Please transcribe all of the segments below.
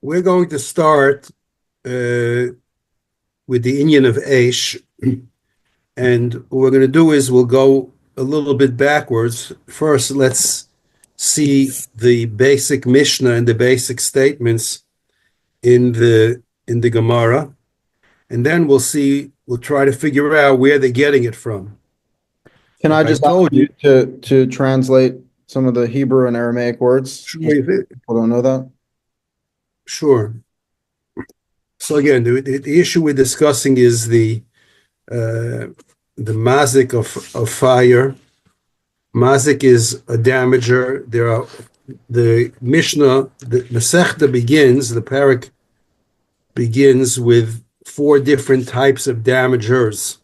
We're going to start with the Inyan of Reish, and what we're going to do is we'll go a little bit backwards. First, let's see the basic Mishnah and the basic statements in the Gemara, and then we'll try to figure out where they're getting it from. Can I just ask you to translate some of the Hebrew and Aramaic words? Sure. People don't know that. Sure. So again, the issue we're discussing is the mazik of fire. Mazik is a damager. The Mishnah, the Masechta begins, the parak begins with 4 different types of damagers.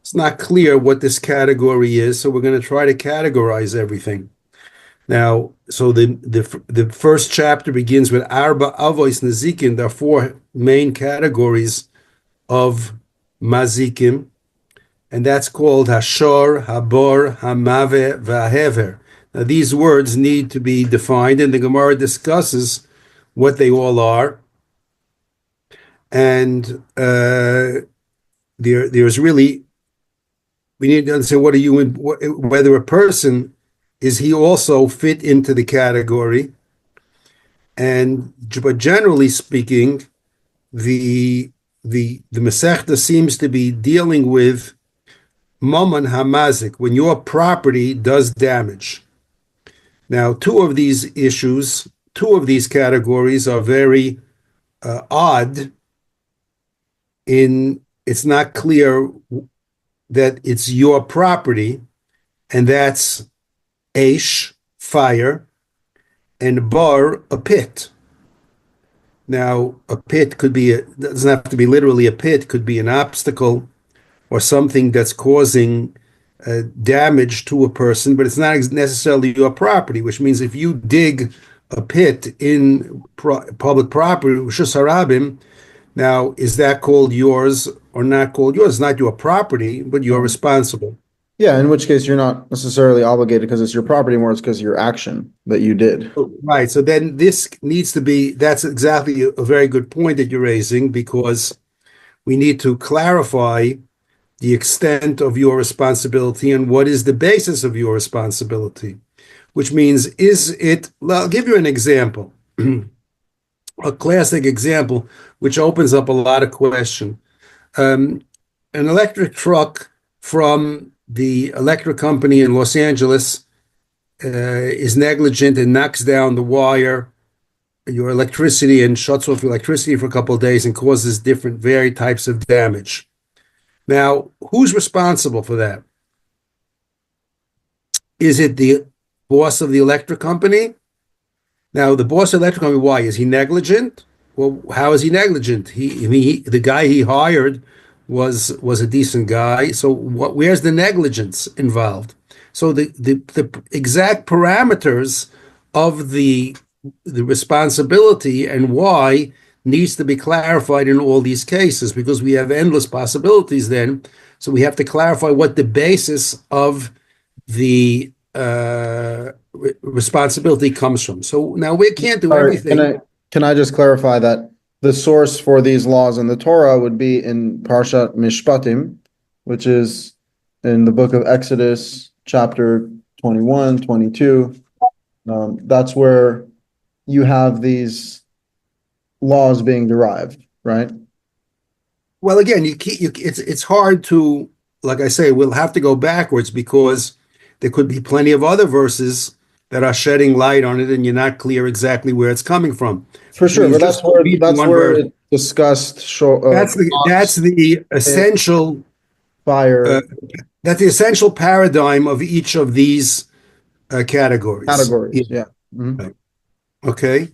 It's not clear what this category is, so we're going to try to categorize everything. Now, so the first chapter begins with Arba Avois Nazikim. There are 4 main categories of Mazikim, and that's called Hashor, Habor, Hamave, Vahever. Now, these words need to be defined, and the Gemara discusses what they all are. And there's really, we need to understand whether a person, is he also fit into the category? But generally speaking, the Masechta seems to be dealing with Mammon Hamazik, when your property does damage. Now, two of these categories are very odd. It's not clear that it's your property, and that's Reish, fire, and bar, a pit. Now, a pit doesn't have to be literally a pit, could be an obstacle or something that's causing damage to a person, but it's not necessarily your property, which means if you dig a pit in public property, Rishus Harabim, now, is that called yours or not called yours? It's not your property, but you're responsible. Yeah, in which case you're not necessarily obligated because it's your property, more it's because of your action that you did. Right. So then this needs to be, that's exactly a very good point that you're raising, because we need to clarify the extent of your responsibility and what is the basis of your responsibility, which means, I'll give you an example, a classic example, which opens up a lot of question. An electric truck from the electric company in Los Angeles is negligent and knocks down the wire, your electricity, and shuts off your electricity for a couple of days and causes different varied types of damage. Now, who's responsible for that? Is it the boss of the electric company? Now, the boss of the electric company, why? Is he negligent? Well, how is he negligent? The guy he hired was a decent guy. So where's the negligence involved? So the exact parameters of the responsibility and why needs to be clarified in all these cases, because we have endless possibilities then. So we have to clarify what the basis of the responsibility comes from. So now we can't do everything. Can I just clarify that the source for these laws in the Torah would be in Parshat Mishpatim, which is in the book of Exodus, chapter 21, 22. That's where you have these laws being derived, right? Well, again, it's hard to, like I say, we'll have to go backwards, because there could be plenty of other verses that are shedding light on it, and you're not clear exactly where it's coming from. For sure, but that's where it's discussed. That's the essential fire. That's the essential paradigm of each of these categories. Yeah. Mm-hmm. Right. Okay.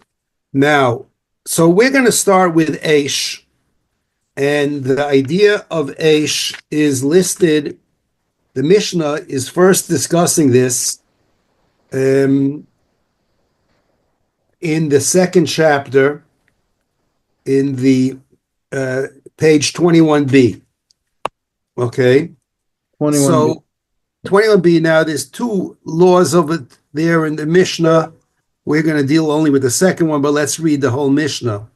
Now, so we're going to start with Reish, and the idea of Reish is listed. The Mishnah is first discussing this in the second chapter, in the page 21b. Okay. 21b. So 21b, now there's 2 laws of it there in the Mishnah. We're going to deal only with the second one, but let's read the whole Mishnah.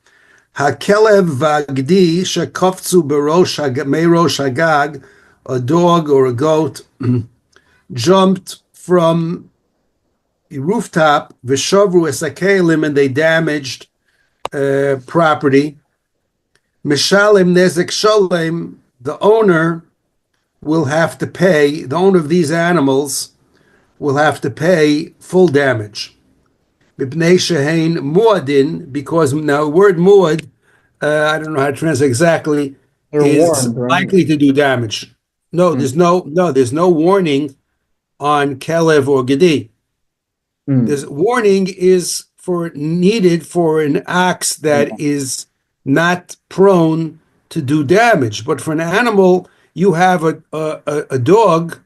Hakelev vagdi shekofzu merosh hagag, a dog or a goat jumped from a rooftop, v'shavru esakelim, and they damaged property. Mishalim nezek sholem, the owner will have to pay, the owner of these animals will have to pay full damage. Mipnei shehein muadin, because now the word muad, I don't know how to translate exactly, is warned, right? likely to do damage. No, there's no warning on kelev or gedi. This warning is needed for an ox that is not prone to do damage. But for an animal, you have a dog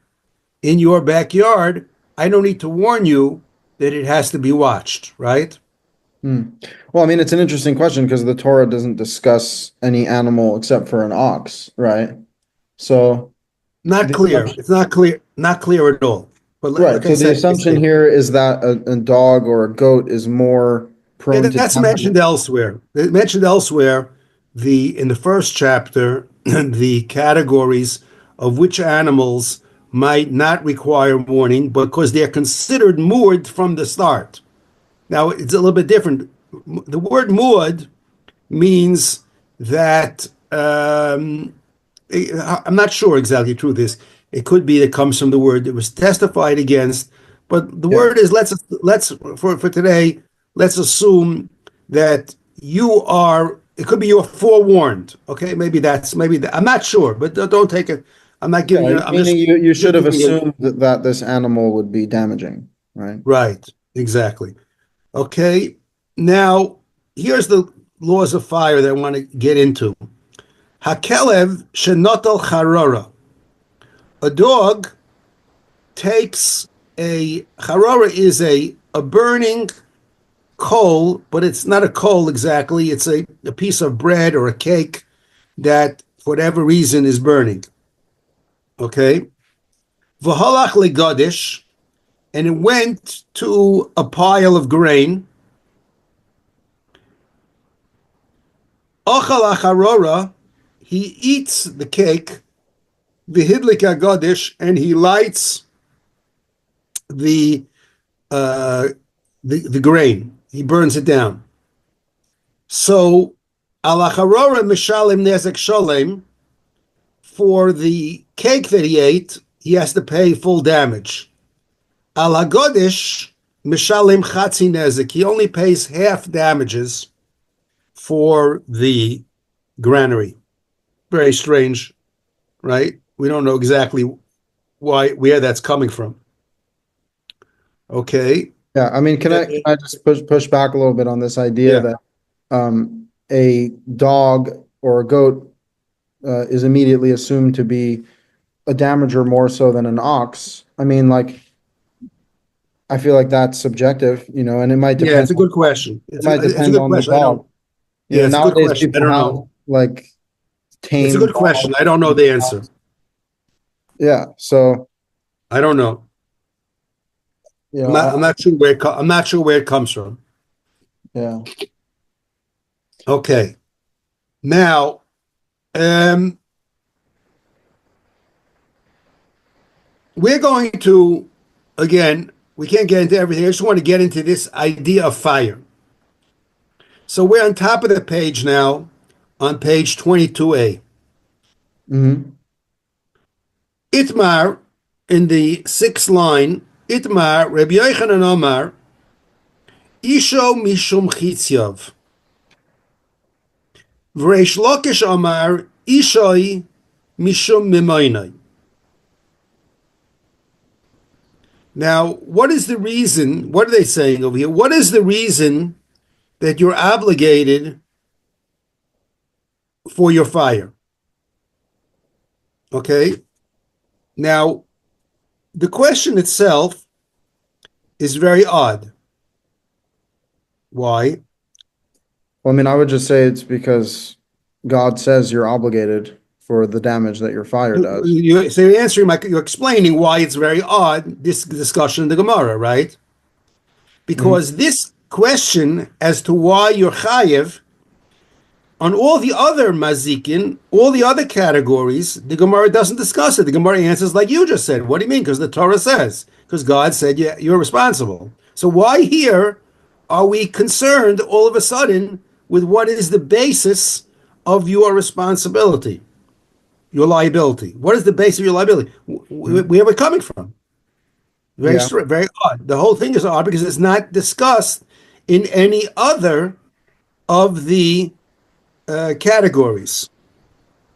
in your backyard, I don't need to warn you that it has to be watched, right? Well, I mean, it's an interesting question because the Torah doesn't discuss any animal except for an ox, right? So not clear. It's not clear at all. But right. like So the assumption here is that a dog or a goat is more prone to that's mentioned elsewhere. It's mentioned elsewhere. In the first chapter, the categories of which animals might not require warning because they're considered moored from the start. Now, it's a little bit different. The word moored means that, I'm not sure exactly the truth is. It could be that comes from the word that was testified against, but the word is, let's for today, let's assume that it could be you're forewarned. Okay, maybe I'm not sure, but don't take it. I'm not giving you. Meaning you should have assumed that this animal would be damaging, right? Right, exactly. Okay, now here's the laws of fire that I want to get into. Hakelev shenotal charora. A dog takes charora is a burning coal, but it's not a coal exactly. It's a piece of bread or a cake that, for whatever reason, is burning. Okay? V'halach legadish, and it went to a pile of grain. Ochal acharora, he eats the cake. V'hidlik agadish, and he lights the grain. He burns it down. So, al acharora mishalim nezek sholem, for the cake that he ate, he has to pay full damage. Al hagodish mishalim chatzi nezek, he only pays half damages for the granary. Very strange, right? We don't know exactly where that's coming from. Okay. Yeah, I mean, can I just push back a little bit on this idea that a dog or a goat is immediately assumed to be a damager more so than an ox? I mean, like, I feel like that's subjective, and it might depend. Yeah, it's a good question. It might depend on the dog. Yeah, it's a good nowadays question. I people don't have know. like tame. It's a good question. I don't know the answer. Yeah, so I don't know. I'm not sure where it comes from. Yeah. Okay. Now, we're going to, again, we can't get into everything. I just want to get into this idea of fire. So we're on top of the page now, on page 22a. Mm-hmm. Itmar, in the sixth line, Itmar, Rabbi Yochanan Omar, Isho mishum chitzyav. Reish Lakish Omar, Ishoi mishum mimoinai. Now, what is the reason? What are they saying over here? What is the reason that you're obligated for your fire? Okay. Now, the question itself is very odd. Why? Well, I mean, I would just say it's because God says you're obligated for the damage that your fire does. So you're answering you're explaining why it's very odd, this discussion in the Gemara, right? Because this question as to why you're chayev on all the other mazikin, all the other categories, the Gemara doesn't discuss it. The Gemara answers like you just said. What do you mean? Because the Torah says. Because God said you're responsible. So why here are we concerned all of a sudden with what is the basis of your responsibility, your liability? What is the basis of your liability? Where are we coming from? Very odd. The whole thing is odd because it's not discussed in any other of the categories.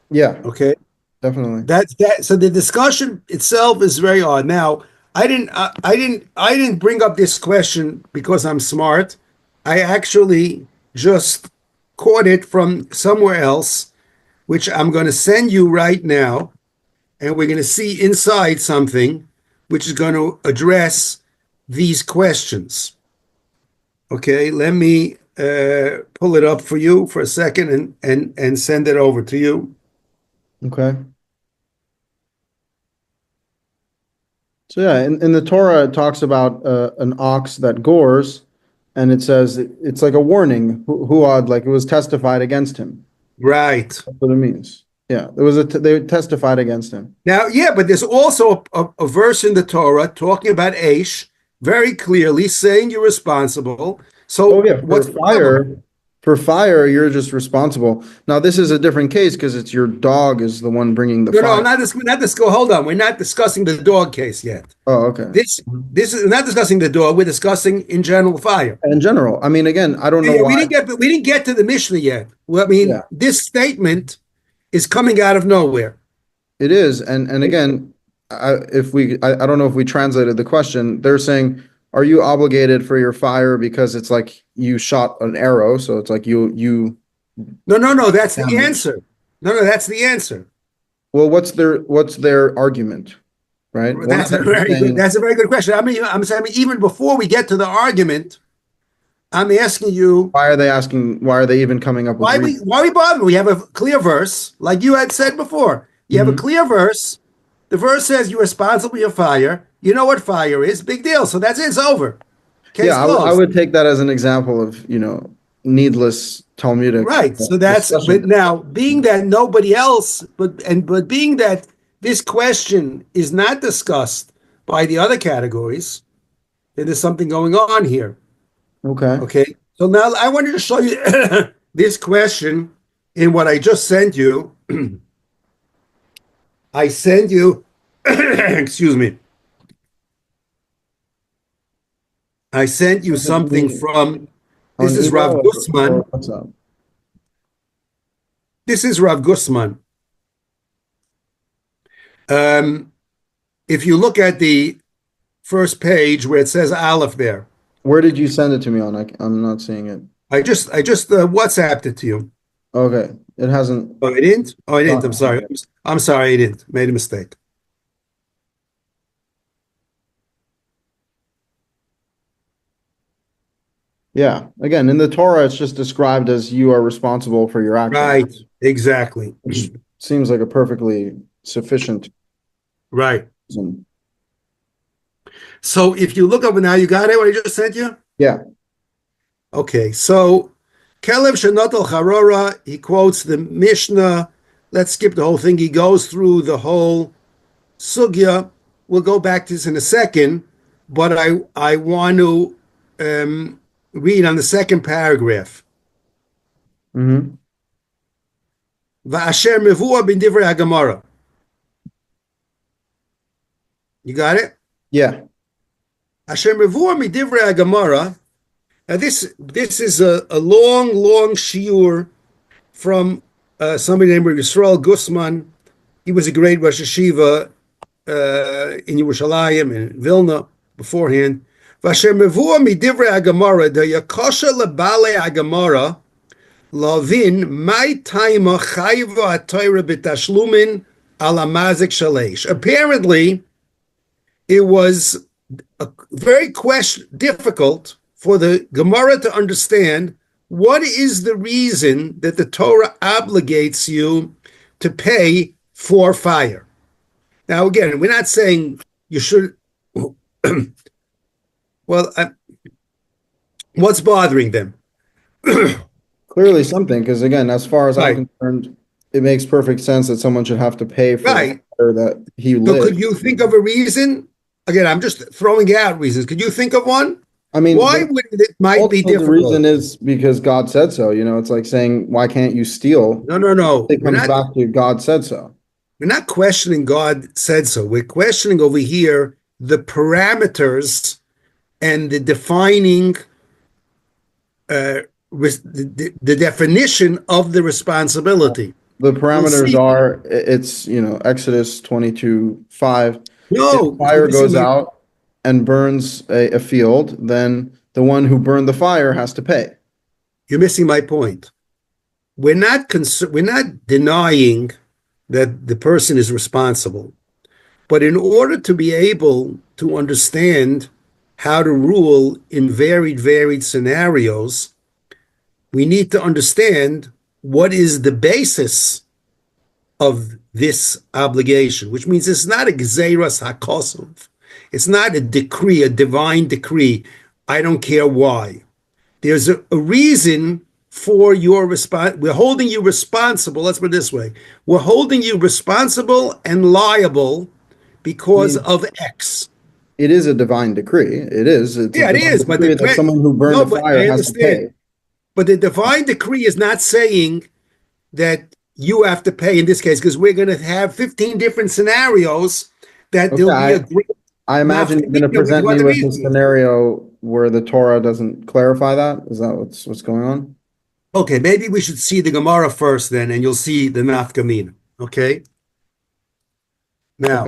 Yeah. Okay. Definitely. That's that. So the discussion itself is very odd. Now, I didn't bring up this question because I'm smart. I actually just caught it from somewhere else, which I'm going to send you right now, and we're going to see inside something which is going to address these questions. Okay, let me pull it up for you for a second and send it over to you. Okay. So yeah, in the Torah, it talks about an ox that gores, and it says it's like a warning. Huad, like it was testified against him. Right. That's what it means. Yeah, they testified against him. Now, yeah, but there's also a verse in the Torah talking about Reish, very clearly saying you're responsible. So for fire, you're just responsible. Now, this is a different case because it's your dog is the one bringing the fire. No, not this. Hold on, we're not discussing the dog case yet. Oh, okay. This is not discussing the dog. We're discussing in general fire. In general, I mean, again, I don't know why we didn't get to the Mishnah yet. Well, I mean, this statement is coming out of nowhere. It is, and again, I don't know if we translated the question. They're saying, are you obligated for your fire because it's like you shot an arrow, so it's like you. No. That's the answer. No, that's the answer. Well, what's their argument, right? That's a very good question. I mean, I'm saying even before we get to the argument, I'm asking you. Why are they even coming up with why we bother? We have a clear verse, like you had said before. You have a clear verse. The verse says you're responsible for your fire. You know what fire is. Big deal. So that's it. It's over. Case closed. I would take that as an example of, needless Talmudic. Right. So that's, but now being that nobody else, but being that this question is not discussed by the other categories, then there's something going on here. Okay. So now I wanted to show you this question in what I just sent you. I sent you, excuse me. I sent you something from, this is Rav Grossman. This is Rav Grossman. If you look at the first page where it says Aleph there. Where did you send it to me on? I'm not seeing it. I just WhatsApped it to you. Okay. It hasn't. Oh, I didn't? Oh, I didn't. I'm sorry. I'm sorry. I didn't. Made a mistake. Yeah. Again, in the Torah, it's just described as you are responsible for your actions. Right. Exactly. Which seems like a perfectly sufficient. Right. So if you look up now, you got it, what I just sent you? Yeah. Okay. So Kelev Shenotel Charora, he quotes the Mishnah. Let's skip the whole thing. He goes through the whole sugya. We'll go back to this in a second, but I want to read on the second paragraph. Mm-hmm. Va'asher mevua bin divrei haGemara. You got it? Yeah. Asher mevua mi divrei haGemara. Now this is a long shiur from somebody named Rabbi Heshy Grossman. He was a great Rosh Yeshiva in Yerushalayim and Vilna beforehand. Vasher mevua midivrei haGemara dayakosha lebale haGemara lavin my taima chayva atayra b'tashlumin ala mazik shalesh. Apparently, it was very difficult for the Gemara to understand what is the reason that the Torah obligates you to pay for fire. Now, again, we're not saying you should. Well, What's bothering them? Clearly something, because again, as far as I'm Right, concerned, it makes perfect sense that someone should have to pay for the right. fire that he So lit. could you think of a reason? Again, I'm just throwing out reasons. Could you think of one? I mean, Why would it might be ultimately the reason difficult? is because God said so. It's like saying, why can't you steal? No, no, no. It comes back to God said so. We're not questioning God said so. We're questioning over here the parameters and the defining the definition of the responsibility. The We'll parameters see. are, it's, Exodus 22:5. If No, you're fire missing goes my out and burns a field, then the one who burned the fire has to pay. you're missing my point. We're not denying that the person is responsible. But in order to be able to understand how to rule in varied scenarios, we need to understand what is the basis of this obligation, which means it's not a gzeiras hakosov. It's not a decree, a divine decree. I don't care why. There's a reason for your response. We're holding you responsible. Let's put it this way. We're holding you responsible and liable I because mean, of X. it is a divine decree. It is. It's a Yeah, it divine is. But decree that someone who burned no, a but fire I has to understand. pay. But the divine decree is not saying that you have to pay in this case, because we're going to have 15 different scenarios that Okay, there'll be a great I imagine you're going to nafkamina with present what me the with a reason is. scenario where the Torah doesn't clarify that. Is that what's going on? Okay, maybe we should see the Gemara first then, and you'll see the nafkamina. Okay? Okay. Now,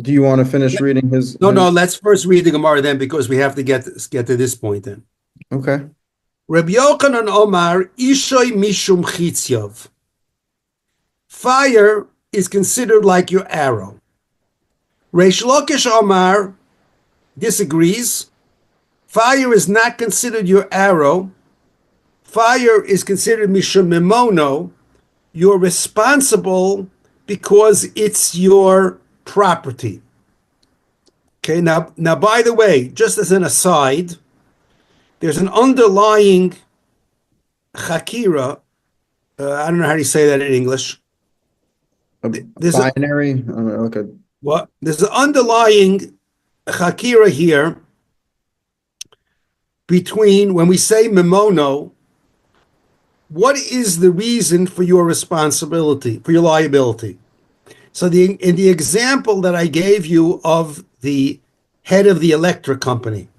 Do you want to finish reading his no, his? let's first read the Gemara then, because we have to get to this point then. Okay. Rabbi Yochanan Omar, Ishoy Mishum Chitzyav. Fire is considered like your arrow. Reish Lakish Omar disagrees. Fire is not considered your arrow. Fire is considered Mishum Mimono. You're responsible because it's your property. Okay, now, by the way, just as an aside, there's an underlying chakira. I don't know how do you say that in English. A There's a binary. I don't know, like a what? There's an underlying chakira here between when we say mimono. What is the reason for your responsibility, for your liability? So in the example that I gave you of the head of the electric company,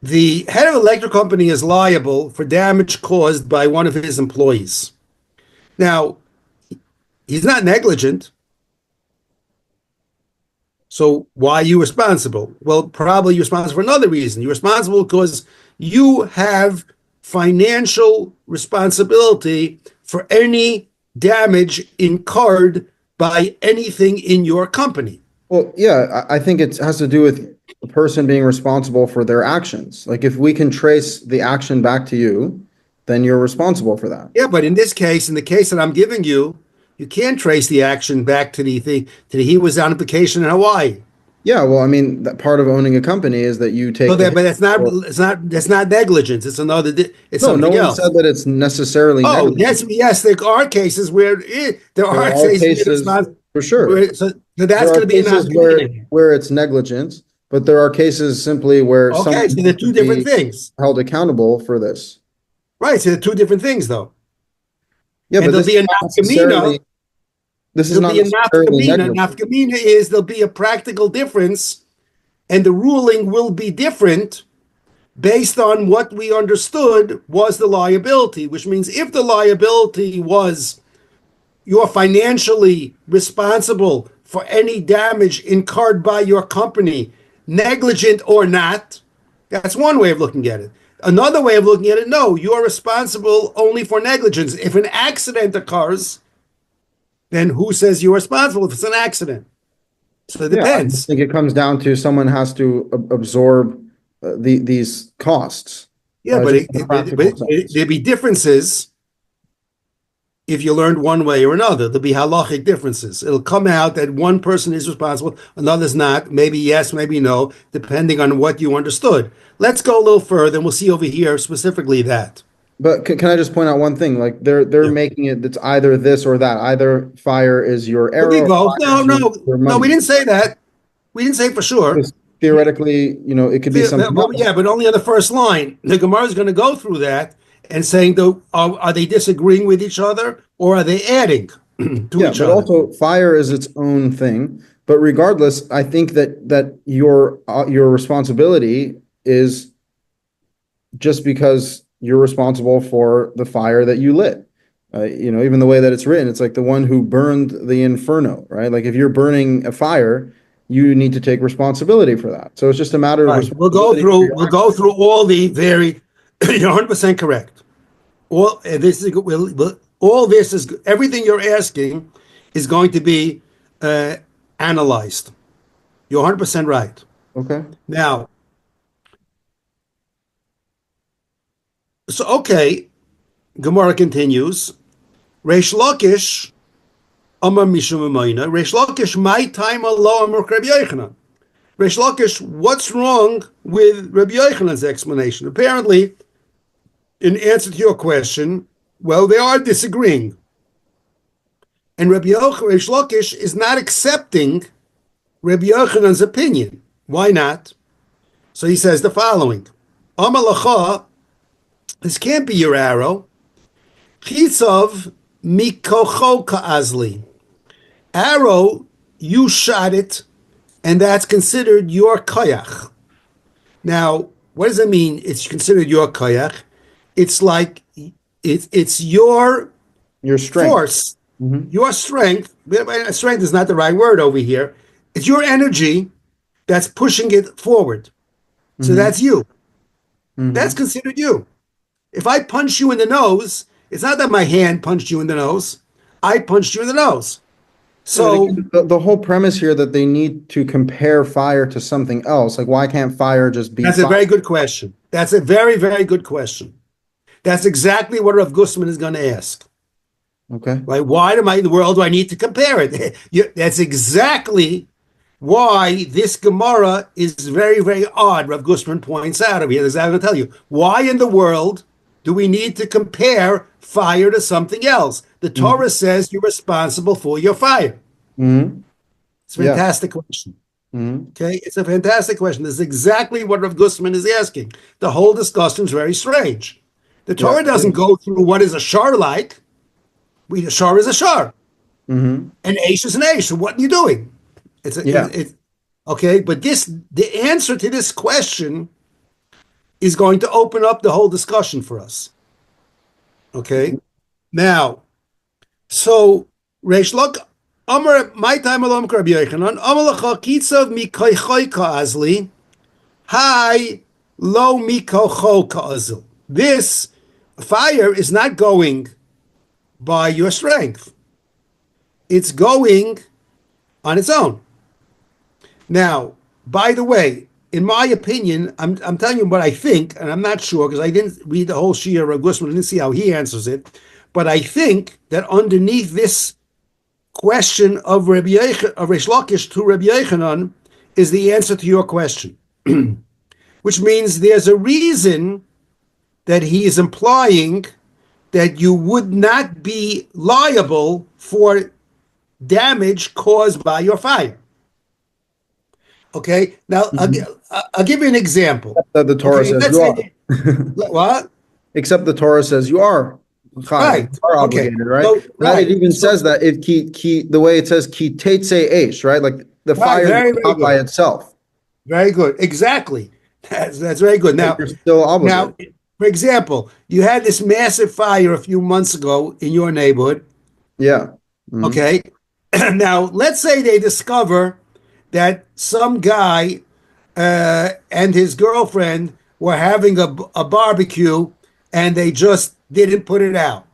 the head of the electric company is liable for damage caused by one of his employees. Now, he's not negligent. So why are you responsible? Well, probably you're responsible for another reason. You're responsible because you have financial responsibility for any damage incurred by anything in your company. Well, yeah, I think it has to do with the person being responsible for their actions. Like if we can trace the action back to you, then you're responsible for that. Yeah, but in this case, in the case that I'm giving you, you can't trace the action back to the thing to the, he was on vacation in Hawaii. Yeah, well, I mean, that part of owning a company is that you So take the that, hit. but that's not negligence. It's another. It's No, no something one else. said that it's necessarily Oh, negligent. yes, there are cases where there There are are cases where cases, for sure. so that's There are going to be a cases where non-committing. it's negligence, but there are cases simply where Okay, someone so they're has to two different be things, held accountable for this. right? So they're two different things, though. Yeah, And but there'll be a nafkamina. this is There'll not be a necessarily nafkamina. negligence. Nafkamina is there'll be a practical difference, and the ruling will be different based on what we understood was the liability, which means if the liability was you're financially responsible for any damage incurred by your company, negligent or not, that's one way of looking at it. Another way of looking at it, no, you're responsible only for negligence. If an accident occurs, then who says you're responsible if it's an accident? So it Yeah, I just depends. think it comes down to someone has to absorb these costs, Yeah, but, just in a practical sense. there'd be differences. if you learned one way or another. There'll be halachic differences. It'll come out that one person is responsible, another's not. Maybe yes, maybe no, depending on what you understood. Let's go a little further, and we'll see over here specifically that. But can I just point out one thing? Like they're making it that's either this or that. Either fire is your Could be arrow. both. No, no, Your no. money. We didn't say that. We didn't say for sure. Because theoretically, it could be something else. Yeah, but only on the first line. The Gemara is going to go through that and saying, are they disagreeing with each other or are they adding to each other? Also, fire is its own thing. But regardless, I think that your responsibility is just because you're responsible for the fire that you lit. Even the way that it's written, it's like the one who burned the inferno, right? Like if you're burning a fire, you need to take responsibility for that. So it's just a matter of responsibility. We'll go through all the very. You're 100% correct. All this is everything you're asking is going to be analyzed. You're 100% right. Okay. Now, okay, Gemara continues. Reish Lakish, Amar Mishum Amayna. Reish Lakish, my time Allah Amar Rabbi Yochanan. Reish Lakish, what's wrong with Rabbi Yochanan's explanation? Apparently, in answer to your question, well, they are disagreeing. And Reish Lakish is not accepting Rabbi Yochanan's opinion. Why not? So he says the following. Amar Lacha, this can't be your arrow. Chisav mikocho ka'azli. Arrow, you shot it, and that's considered your koyach. Now, what does it mean? It's considered your koyach. It's like it's your strength. Force, your strength. Strength is not the right word over here. It's your energy that's pushing it forward. So that's you. That's considered you. If I punch you in the nose, it's not that my hand punched you in the nose. I punched you in the nose. So the whole premise here that they need to compare fire to something else, like why can't fire just be? That's a very good question. That's a very, very good question. That's exactly what Rav Grossman is going to ask. Okay. Right? Why in the world do I need to compare it? That's exactly why this Gemara is very, very odd. Rav Grossman points out over here. That's what I'm going to tell you. Why in the world do we need to compare fire to something else? The Torah says you're responsible for your fire. It's a fantastic question. Okay, it's a fantastic question. This is exactly what Rav Grossman is asking. The whole discussion is very strange. The Torah doesn't go through what is a shar like. A shar is a shar. An aish is an aish. So what are you doing? Okay, but the answer to this question is going to open up the whole discussion for us. Okay, now, so Reish Lak Amar my time alom Rabbi Yochanan Amar Lacha Kitzav Mikoichoi Ka'azli Hi Lo Mikocho Ka'azil. This fire is not going by your strength; it's going on its own. Now, by the way, in my opinion, I'm telling you what I think, and I'm not sure because I didn't read the whole Shia of Rav Grossman. I didn't see how he answers it, but I think that underneath this question of Reish Lakish to Rabbi Yochanan is the answer to your question, which means there's a reason that he is implying that you would not be liable for damage caused by your fire. Okay, now I'll give you an example. That the Torah says you are. What? Except the Torah says you are. Right. You are obligated, right? So, It even says that the way it says ki teitze eish, right? Like the fire is not by itself. Very good. Exactly. That's very good. Now you're still obligated. Now, for example, you had this massive fire a few months ago in your neighborhood. Yeah. Okay. Now, let's say they discover that some guy and his girlfriend were having a barbecue and they just didn't put it out.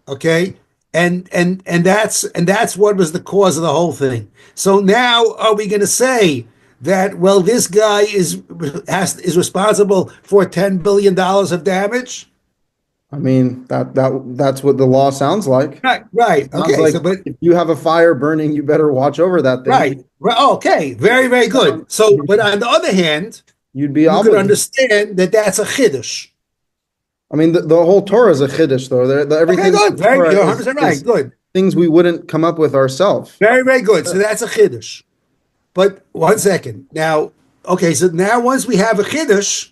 Okay. And that's what was the cause of the whole thing. So now are we going to say that, well, this guy is responsible for $10 billion of damage? I mean, that's what the law sounds like. Right. Sounds Okay. like So, but if you have a fire burning, you better watch over that thing. right. Okay. Very, very good. So, but on the other hand, You'd be you can obligated. understand that that's a chiddush. I mean, the whole Torah is a chiddush, though. Everything Okay, good. Very, Torah you're is 100% right. Good. things we wouldn't come up with ourselves. Very, very good. So that's a chiddush. But 1 second. Now, okay, so now once we have a chiddush,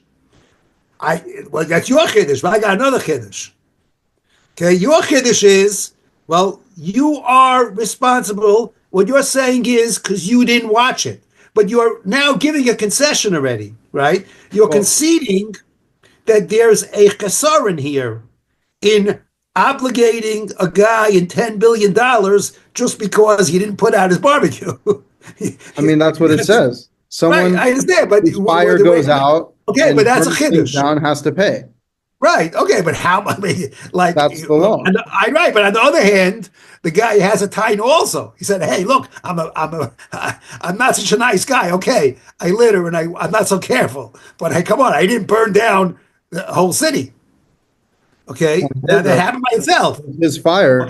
well, that's your chiddush, but I got another chiddush. Okay, your chiddush is, well, you are responsible. What you're saying is because you didn't watch it. But you're now giving a concession already, right? You're conceding that there's a chesaron here in obligating a guy in $10 billion just because he didn't put out his barbecue. I mean, that's what it says. Someone, right, I understand, but whose fire goes out. Okay, but that's a chiddush. Down has to pay. Right. Okay, but how? I mean, like that's the law. Right, but on the other hand, the guy has a tine also. He said, "Hey, look, I'm not such a nice guy. Okay, I litter and I'm not so careful. But hey, come on, I didn't burn down the whole city. Okay, that happened by itself. His fire.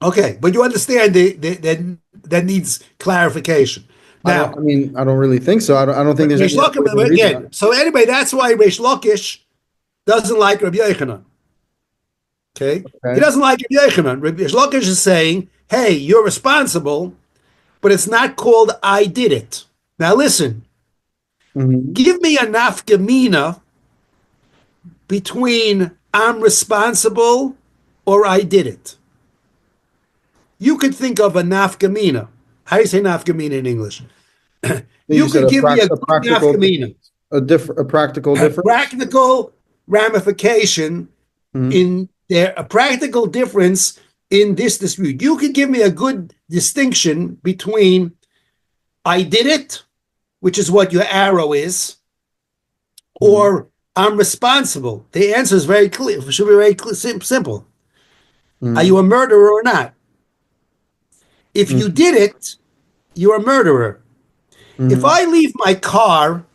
Okay, but you understand that needs clarification. Now, I don't really think so. I don't think there's any again. So anyway, that's why Reish Lakish doesn't like Rabbi Yochanan. Okay? He doesn't like Rabbi Yochanan. Rabbi Lakish is saying, hey, you're responsible, but it's not called I did it. Now listen, give me a nafkamina between I'm responsible or I did it. You could think of a nafkamina. How do you say nafkamina in English? You could give me a nafkamina. A practical difference? A practical ramification in there, a practical difference in this dispute. You could give me a good distinction between I did it, which is what your arrow is, or I'm responsible. The answer is very clear. It should be very simple. Are you a murderer or not? If you did it, you're a murderer. If I leave my car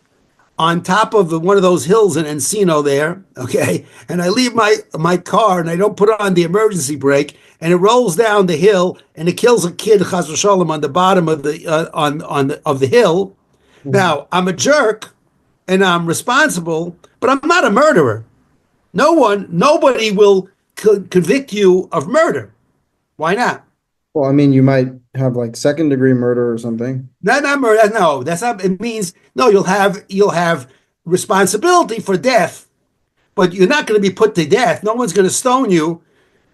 on top of one of those hills in Encino there, okay, and I leave my car and I don't put on the emergency brake and it rolls down the hill and it kills a kid, chas v'shalom, on the bottom of the of the hill. Now I'm a jerk and I'm responsible, but I'm not a murderer. Nobody will convict you of murder. Why not? Well, I mean, you might have like second-degree murder or something. Not murder. No, that's not. It means no. You'll have responsibility for death, but you're not going to be put to death. No one's going to stone you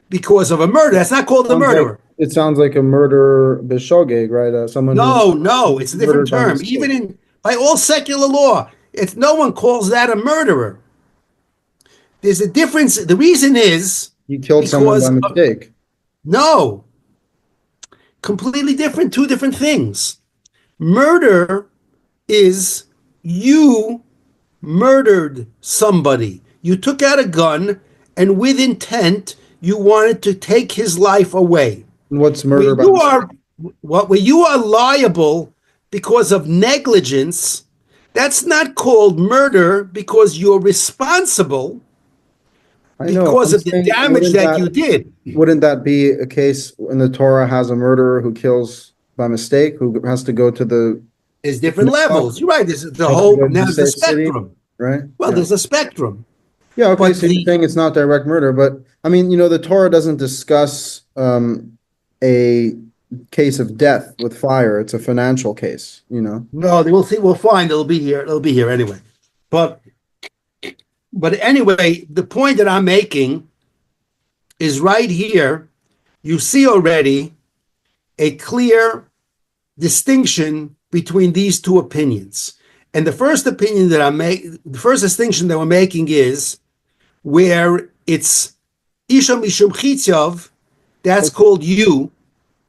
because of a murder. That's not called a murderer. It sounds like a murder b'shogeg, right? Someone. No, it's a different term. Even by all secular law, no one calls that a murderer. There's a difference. The reason is you killed someone by mistake. No. Completely different, two different things. Murder is you murdered somebody. You took out a gun and with intent, you wanted to take his life away. What's murder? Where you are liable because of negligence, that's not called murder because you're responsible because of the damage that you did. Wouldn't that be a case when the Torah has a murderer who kills by mistake, who has to go to the... There's different levels. You're right. There's the whole... Now there's a spectrum. Right? Well, there's a spectrum. Yeah, okay, so you're saying it's not direct murder, but I mean, the Torah doesn't discuss a case of death with fire. It's a financial case, No, we'll see. We'll find it'll be here. It'll be here anyway. But anyway, the point that I'm making is right here. You see already a clear distinction between these two opinions. And the first opinion that the first distinction that we're making is where it's Isha Mishum Chitzyav, that's called you.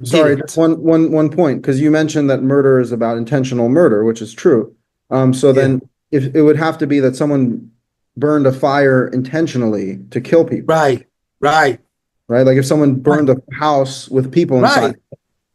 Sorry, just one point, because you mentioned that murder is about intentional murder, which is true. Then if it would have to be that someone burned a fire intentionally to kill people. Right. Like if someone burned a house with people inside.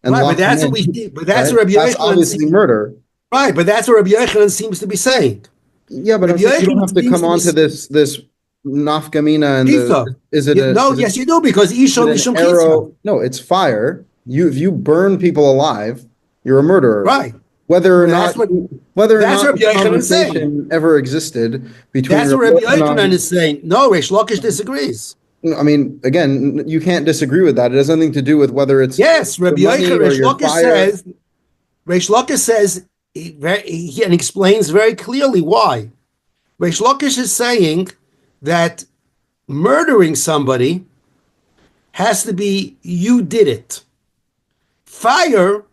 But that's what we did. But that's what Rabbi Yochanan obviously murder. Right, but that's what Rabbi Yochanan seems to be saying. Yeah, but you don't have to come onto this nafkamina and Chitza. is it No, is it, yes, you do, because is Ishon it an Mishum Chitza. arrow? No, it's fire. If you burn people alive, you're a murderer. Right. Whether or That's not what the Rabbi Yochanan is saying. conversation ever existed between That's what Rabbi Rabbi Yochanan Yochanan. is saying. No, Reish Lakish disagrees. I mean, again, you can't disagree with that. It has nothing to do with whether it's Yes, your Rabbi money Yochanan, or your fire. Reish Lakish says, and explains very clearly why. Reish Lakish is saying that murdering somebody has to be you did it. Fire,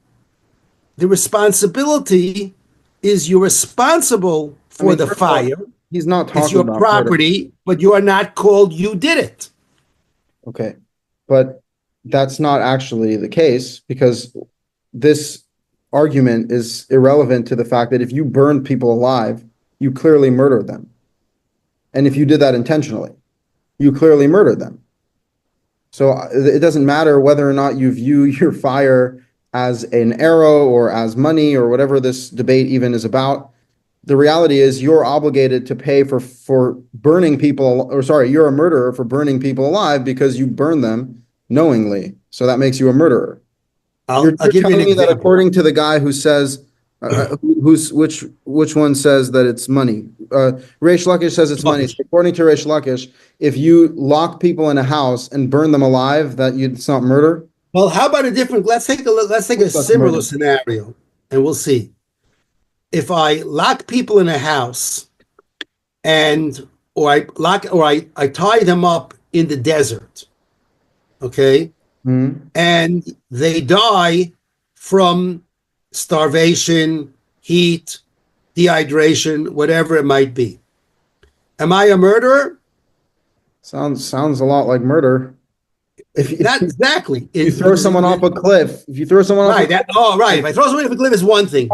the responsibility is you're responsible for the First of all, fire. he's not It's talking your about murder. property, but you are not called you did it. Okay. But that's not actually the case because this argument is irrelevant to the fact that if you burn people alive, you clearly murdered them. And if you did that intentionally, you clearly murdered them. So it doesn't matter whether or not you view your fire as an arrow or as money or whatever this debate even is about. The reality is you're obligated to pay for burning people, or sorry, you're a murderer for burning people alive because you burn them knowingly. So that makes you a murderer. I'll You're give you an telling me that example. according to the guy who says, which one says that it's money? Reish Lakish says it's money. So according to Reish Lakish, if you lock people in a house and burn them alive, it's not murder. Well, how about a different? Let's take a similar scenario, and we'll see. If I lock people in a house, or I tie them up in the desert, okay, and they die from starvation, heat, dehydration, whatever it might be. Am I a murderer? Sounds a lot like murder. Not exactly. You throw someone off a cliff. If you throw someone off a cliff, right. If I throw someone off a cliff is one thing.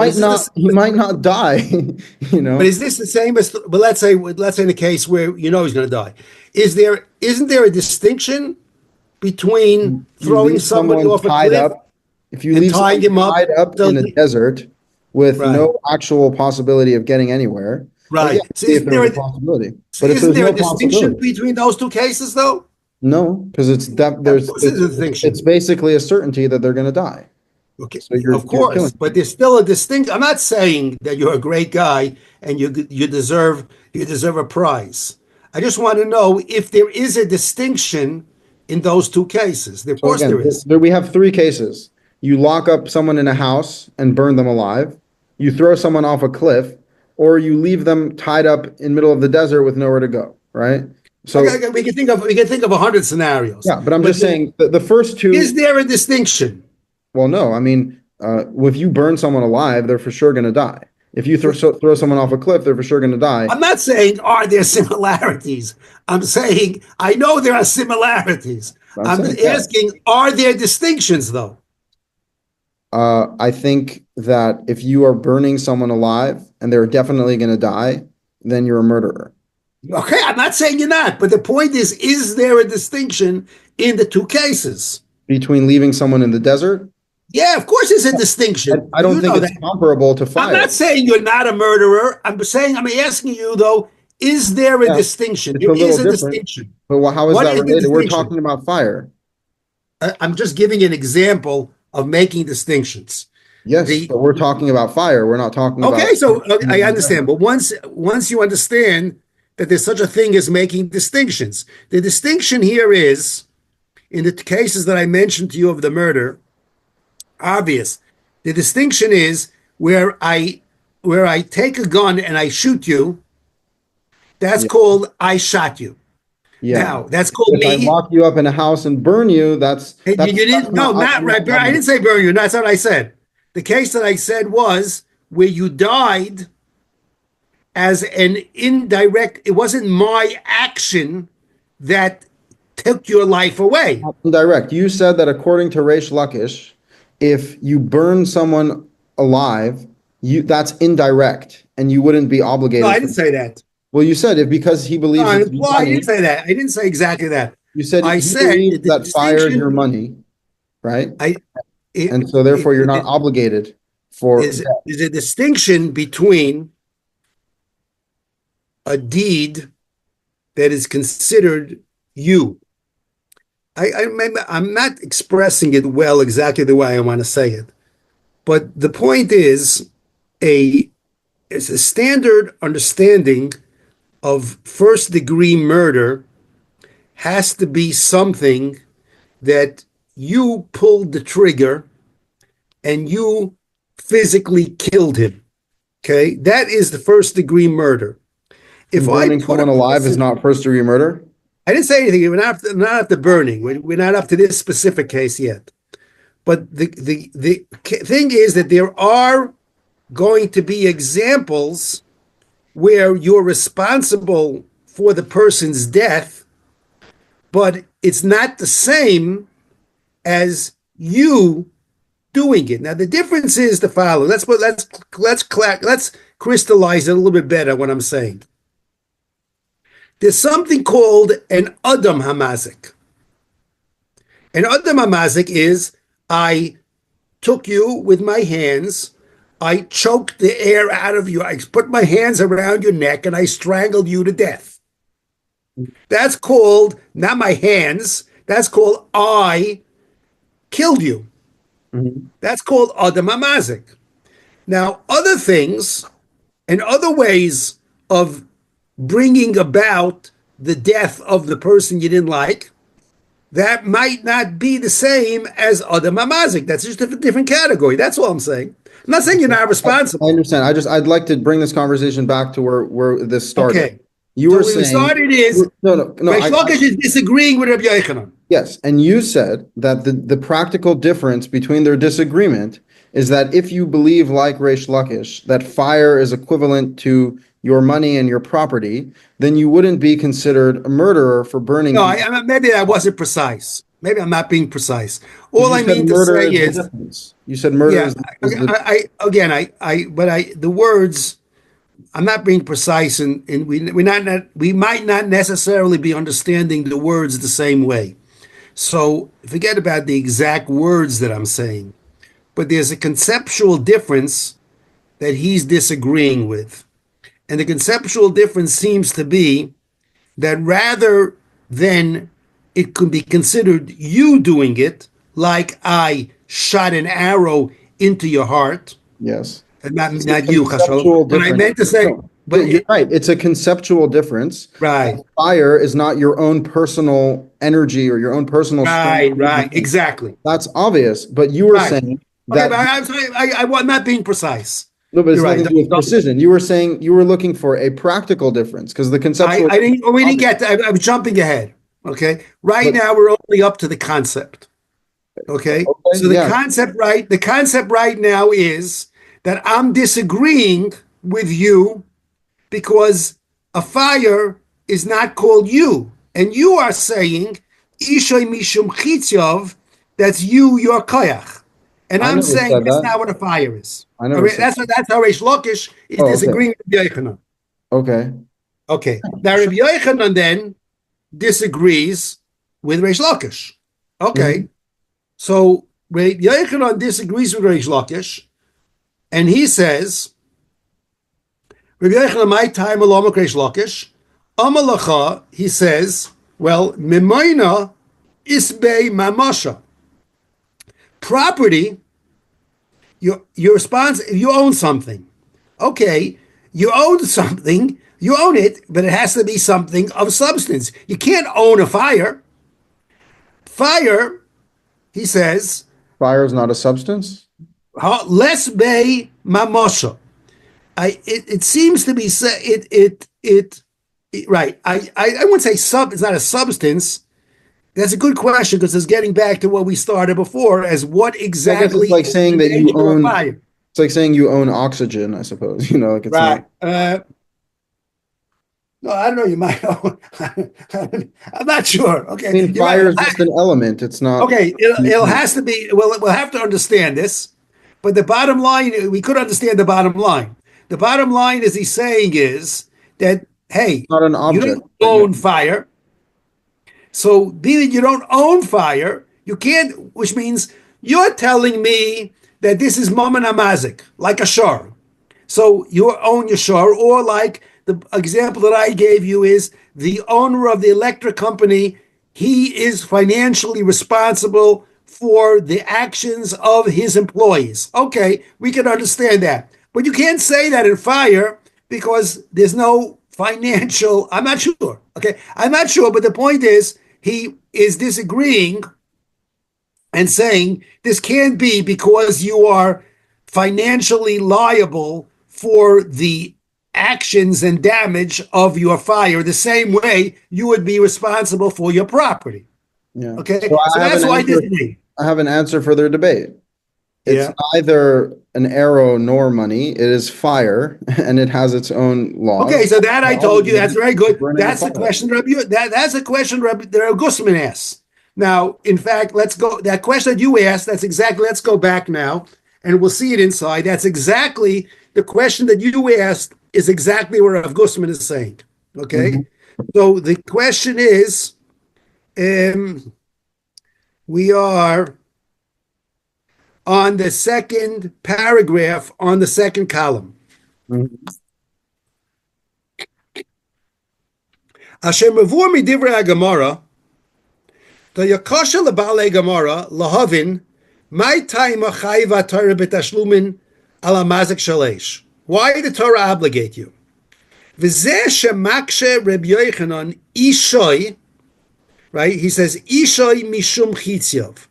he might not die. But is this the same as? But let's say in a case where you know he's going to die, isn't there a distinction between throwing somebody off a cliff up? If you leave tying him up tied up in a desert with no actual possibility of getting anywhere, right? So isn't there a possibility? But isn't there a distinction between those two cases, though? No, because it's basically a certainty that they're going to die. Okay, so of course, but there's still a distinct. I'm not saying that you're a great guy and you deserve a prize. I just want to know if there is a distinction in those two cases. Of course, there is. We have three cases. You lock up someone in a house and burn them alive. You throw someone off a cliff, or you leave them tied up in the middle of the desert with nowhere to go. Right. So we can think of 100 scenarios. Yeah, but I'm just saying the first two. Is there a distinction? Well, no. I mean, if you burn someone alive, they're for sure going to die. If you throw someone off a cliff, they're for sure going to die. I'm not saying are there similarities. I'm saying I know there are similarities. I'm asking, are there distinctions, though? I think that if you are burning someone alive and they're definitely going to die, then you're a murderer. Okay, I'm not saying you're not, but the point is there a distinction in the two cases? Between leaving someone in the desert? Yeah, of course there's a distinction. I don't think it's comparable to fire. I'm not saying you're not a murderer. I'm asking you, though, is there a distinction? There is a distinction. But how is that related? We're talking about fire. I'm just giving an example of making distinctions. Yes, but we're talking about fire. We're not talking about... Okay, so I understand. But once you understand that there's such a thing as making distinctions, the distinction here is, in the cases that I mentioned to you of the murder, obvious. The distinction is where I take a gun and I shoot you, that's called I shot you. Yeah. Now, that's called if I lock you up in a house and burn you, that's you didn't. No, not right. I didn't say burn you. That's what I said. The case that I said was where you died as an indirect. It wasn't my action that took your life away. Indirect. You said that according to Reish Lakish, if you burn someone alive, that's indirect, and you wouldn't be obligated. No, I didn't say that. Well, you said it because he believes. No, I didn't say that. I didn't say exactly that. You said I said that fire is your money, right? And so therefore you're not obligated for. There's a distinction between a deed that is considered you. I'm not expressing it well exactly the way I want to say it, but the point is it's a standard understanding of first degree murder has to be something that you pulled the trigger and you physically killed him. Okay, that is the first degree murder. If Burning someone alive is not first degree murder? I didn't say anything. We're not up to burning. We're not up to this specific case yet. But the thing is that there are going to be examples where you're responsible for the person's death, but it's not the same as you doing it. Now the difference is the following. Let's crystallize it a little bit better what I'm saying. There's something called an Adam Hamazik. An Adam Hamazik is I took you with my hands, I choked the air out of you, I put my hands around your neck, and I strangled you to death. That's called, not my hands, that's called I killed you. Mm-hmm. That's called Adam Hamazik. Now, other things and other ways of bringing about the death of the person you didn't like, that might not be the same as Adam Hamazik. That's just a different category. That's all I'm saying. I'm not saying you're not responsible. I understand. I'd like to bring this conversation back to where this started. Okay. You were saying started is Reish Lakish is disagreeing with Rabbi Yochanan. Yes, and you said that the practical difference between their disagreement is that if you believe, like Reish Lakish, that fire is equivalent to your money and your property, then you wouldn't be considered a murderer for burning. No, maybe I wasn't precise. Maybe I'm not being precise. All I mean to say is, you said murder. Yeah, the words. I'm not being precise, and we might not necessarily be understanding the words the same way. So forget about the exact words that I'm saying, but there's a conceptual difference that he's disagreeing with. And the conceptual difference seems to be that rather than it could be considered you doing it, like I shot an arrow into your heart. Yes. And not you, Chashol. But I meant to say, but you're right. It's a conceptual difference. Right. Fire is not your own personal energy or your own personal. Right. Exactly. That's obvious. But you were saying that. Okay, I'm sorry. I'm not being precise. No, but it's nothing to do with precision. You were saying you were looking for a practical difference because the conceptual. We didn't get that. I'm jumping ahead. Okay. Now we're only up to the concept. Okay. So the concept right now is that I'm disagreeing with you because a fire is not called you. And you are saying, Ishoy Mishum Chitzov, that's you, your koyach. And I'm saying that's not what a fire is. That's how Reish Lakish is disagreeing with Rabbi Yochanan. Okay. Now Rabbi Yochanan then disagrees with Reish Lakish. Okay. Mm-hmm. So Rabbi Yochanan disagrees with Reish Lakish. And he says, Rabbi Yochanan, my time along Reish Lakish, Amalacha, he says, well, Mimoina isbei mamasha. Property, your response, you own something. Okay, you own something, you own it, but it has to be something of substance. You can't own a fire. Fire, he says. Fire is not a substance? Less bay mamosha. It seems to be right. I wouldn't say it's not a substance. That's a good question because it's getting back to what we started before as what exactly. It's like saying that you own fire. It's like saying you own oxygen, I suppose. Like it's right. No, I don't know. You might own. I'm not sure. Okay. I mean, fire is just an element. It's not. Okay. It has to be. Well, we'll have to understand this. But the bottom line, we could understand the bottom line. The bottom line, as he's saying, is that, hey, not an object. You don't own fire. So being that you don't own fire, you can't, which means you're telling me that this is Maman Amazik, like a shor. So you own your shor, or like the example that I gave you is the owner of the electric company. He is financially responsible for the actions of his employees. Okay, we can understand that. But you can't say that in fire because there's no financial, I'm not sure. Okay, I'm not sure, but the point is he is disagreeing and saying this can't be because you are financially liable for the actions and damage of your fire the same way you would be responsible for your property. Yeah. Okay, So so that's why this is. I have an answer for their debate. It's Yeah. neither an arrow nor money. It is fire, and it has its own laws. Okay, so that I told you, that's very good. Burning That's a the fire. question that's a question Rabbi Grossman asks. Now, in fact, let's go, that question that you asked, that's exactly, let's go back now, and we'll see it inside. That's exactly, the question that you asked is exactly what Rav Grossman is saying. Okay? So the question is, we are on the second paragraph on the second column. Asher mavur midivrei HaGemara, the yakosha lebalei Gemara lahavin my time chayva Torah betashlumin ala mazik shalesh. Why did the Torah obligate you? V'zeh shemakshe Rabbi Yochanan ishoy, right? He says ishoy mishum chitzyav.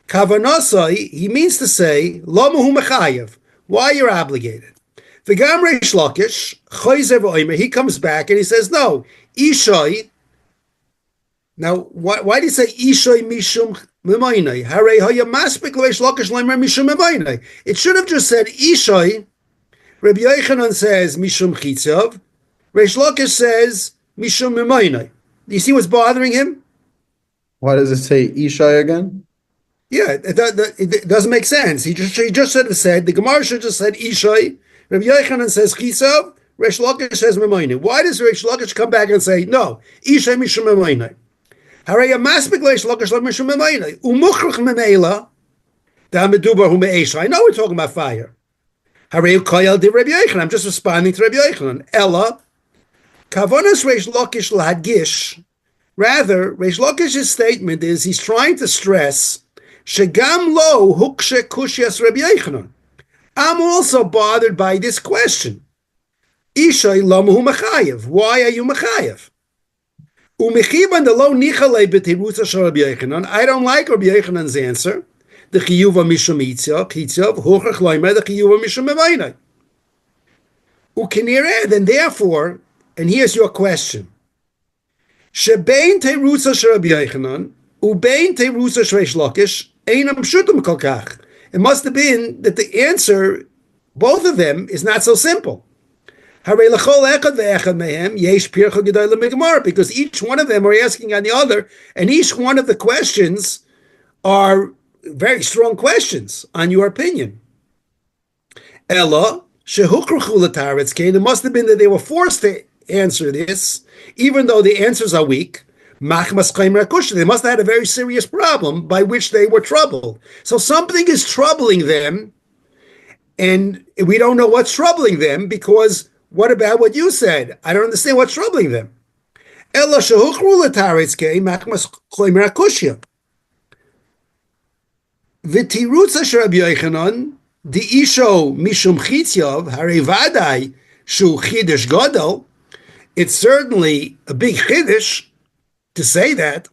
Kavanasai, he means to say lo hu mechayev. Why you're obligated? V'gam Reish Lakish choyzer v'omer. He comes back and he says no. Ishoy. Now, why do you say Ishoy Mishum Memainai? Hare Haya Maspik Reish Lakish Leimer Mishum Memainai. It should have just said Ishoy. Rabbi Yochanan says Mishum Chitzav. Reish Lakish says Mishum Memainai. Do you see what's bothering him? Why does it say Ishai again? Yeah, it doesn't make sense. He just should have said, the Gemara should have just said Ishoy. Rabbi Yochanan says Chitzav. Reish Lakish says Memainai. Why does Reish Lakish come back and say, no, Ishoy Mishum Memainai? I know we're talking about fire. I'm just responding to Rabbi Yochanan. Ella, kavanas Reish Lakish lahadgish. Rather, Reish Lakish's statement is he's trying to stress shegam lo hukshe kushyas Rabbi Yochanan. I'm also bothered by this question. Ishay lamu mechayev. Why are you mechayev? I don't like Rabbi Yochanan's answer. The chiyuva mishum chitzav hochach loimer the chiyuva mishum mevaynai. Ukinireh, then therefore, and here's your question: Shebein terusa shel Rabbi Yochanan ubein terusa shel Reish Lakish einam pshutim kol kach. It must have been that the answer, both of them, is not so simple. Because each one of them are asking on the other, and each one of the questions are very strong questions on your opinion. Ella, it must have been that they were forced to answer this, even though the answers are weak. They must have had a very serious problem by which they were troubled. So something is troubling them, and we don't know what's troubling them because what about what you said? I don't understand what's troubling them. Ella shehuchru l'taretzkei machmas kloimer akushya. V'tirutz asher Rabbi Yochanan the isho mishum chitzyav harei vadai shu chidush gadol. It's certainly a big chiddush to say that.